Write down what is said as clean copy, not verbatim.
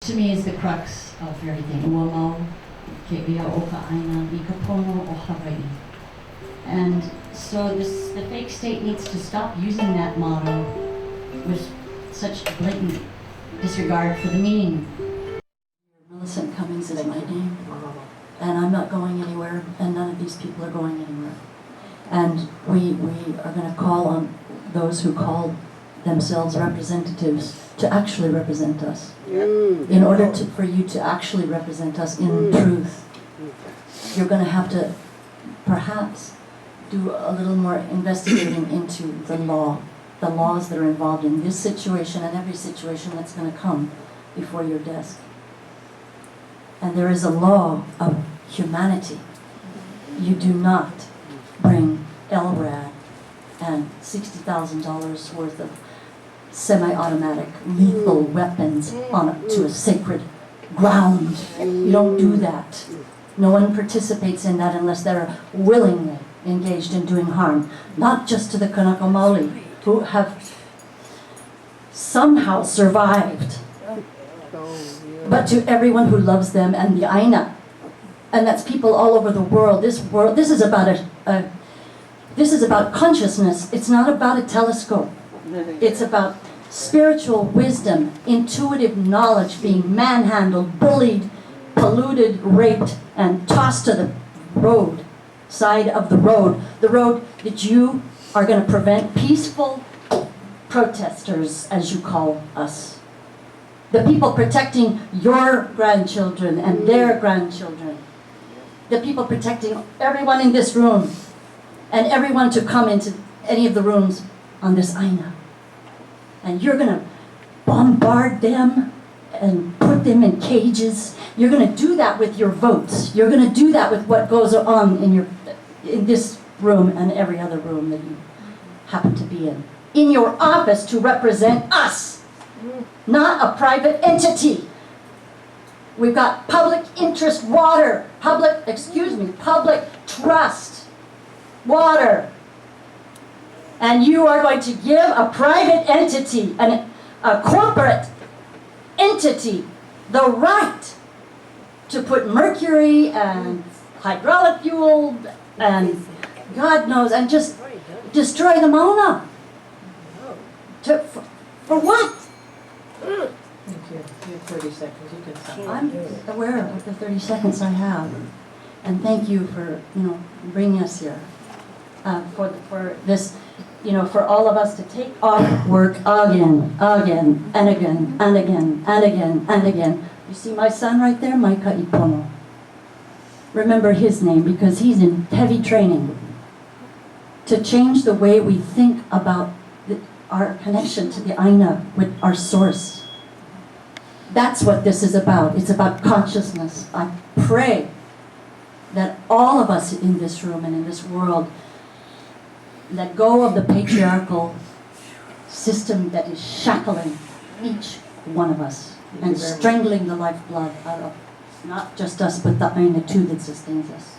to me is the crux of everything. Ua mau, ke ia o ka aina, I ka pono o Hawai'i. And so the fake state needs to stop using that motto with such blatant disregard for the meaning. Millicent Cummings is my name, and I'm not going anywhere, and none of these people are going anywhere. And we are going to call on those who call themselves representatives to actually represent us. In order for you to actually represent us in truth, you're going to have to perhaps do a little more investigating into the laws that are involved in this situation and every situation that's going to come before your desk. And there is a law of humanity. You do not bring LRAD and $60,000 worth of semi-automatic lethal weapons to a sacred ground. You don't do that. No one participates in that unless they're willingly engaged in doing harm. Not just to the Kanaka Maoli, who have somehow survived, but to everyone who loves them and the Aina. And that's people all over the world. This is about this is about consciousness. It's not about a telescope. It's about spiritual wisdom, intuitive knowledge being manhandled, bullied, polluted, raped, and tossed to the road, side of the road that you are going to prevent peaceful protesters, as you call us. The people protecting your grandchildren and their grandchildren. The people protecting everyone in this room and everyone to come into any of the rooms on this Aina. And you're going to bombard them and put them in cages. You're going to do that with your votes. You're going to do that with what goes on in this room and every other room that you happen to be in your office to represent us, not a private entity. We've got public interest water, public trust water. And you are going to give a private entity, a corporate entity, the right to put mercury and hydraulic fuel and God knows, and just destroy the Mauna. For what? Thank you. You have 30 seconds. You can stop. I'm aware of the 30 seconds I have. And thank you for, bringing us here. For this, for all of us to take off work again, and again, and again, and again, and again. You see my son right there, Maika Ipono. Remember his name because he's in heavy training to change the way we think about our connection to the Aina with our source. That's what this is about. It's about consciousness. I pray that all of us in this room and in this world let go of the patriarchal system that is shackling each one of us and strangling the lifeblood out of not just us, but the Aina too that sustains us.